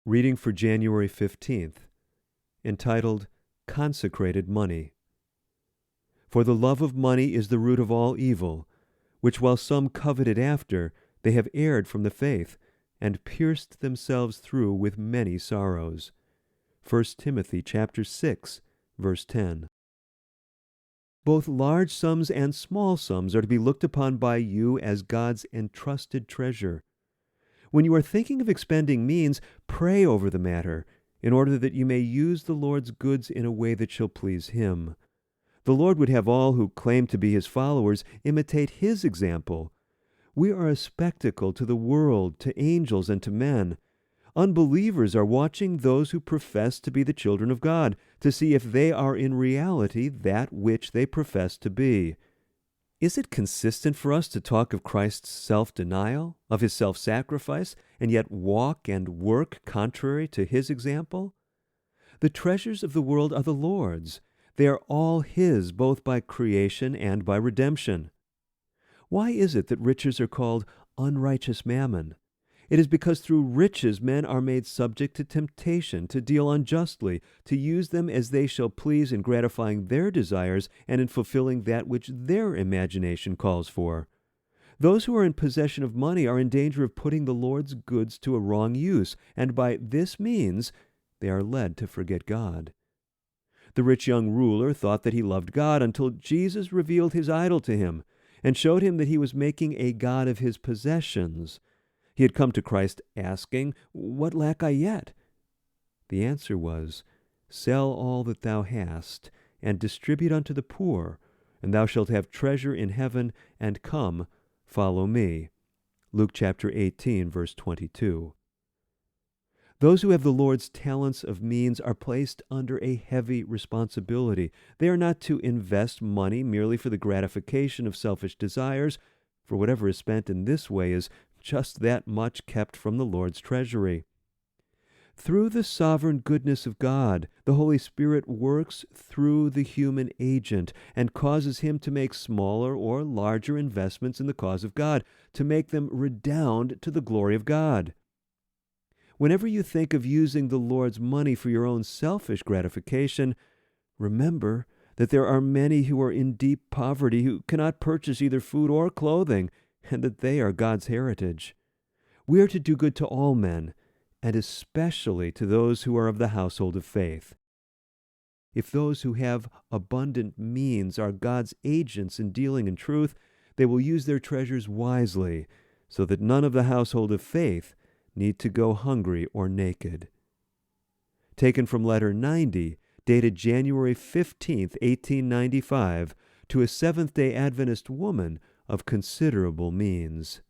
Reading for January 15th, entitled Consecrated Money. For the love of money is the root of all evil, which while some coveted after, they have erred from the faith, and pierced themselves through with many sorrows. 1 Timothy chapter 6, verse 10. Both large sums and small sums are to be looked upon by you as God's entrusted treasure. When you are thinking of expending means, pray over the matter, in order that you may use the Lord's goods in a way that shall please Him. The Lord would have all who claim to be His followers imitate His example. We are a spectacle to the world, to angels, and to men. Unbelievers are watching those who profess to be the children of God, to see if they are in reality that which they profess to be. Is it consistent for us to talk of Christ's self-denial, of His self-sacrifice, and yet walk and work contrary to His example? The treasures of the world are the Lord's. They are all His, both by creation and by redemption. Why is it that riches are called unrighteous mammon? It is because through riches men are made subject to temptation, to deal unjustly, to use them as they shall please in gratifying their desires and in fulfilling that which their imagination calls for. Those who are in possession of money are in danger of putting the Lord's goods to a wrong use, and by this means they are led to forget God. The rich young ruler thought that he loved God until Jesus revealed his idol to him and showed him that he was making a god of his possessions. He had come to Christ asking, "What lack I yet?" The answer was, "Sell all that thou hast, and distribute unto the poor, and thou shalt have treasure in heaven, and come, follow me." Luke chapter 18, verse 22. Those who have the Lord's talents of means are placed under a heavy responsibility. They are not to invest money merely for the gratification of selfish desires, for whatever is spent in this way is just that much kept from the Lord's treasury. Through the sovereign goodness of God, the Holy Spirit works through the human agent and causes him to make smaller or larger investments in the cause of God, to make them redound to the glory of God. Whenever you think of using the Lord's money for your own selfish gratification, remember that there are many who are in deep poverty who cannot purchase either food or clothing, and that they are God's heritage. We are to do good to all men, and especially to those who are of the household of faith. If those who have abundant means are God's agents in dealing in truth, they will use their treasures wisely, so that none of the household of faith need to go hungry or naked. Taken from letter 90, dated January 15, 1895, to a Seventh-day Adventist woman of considerable means.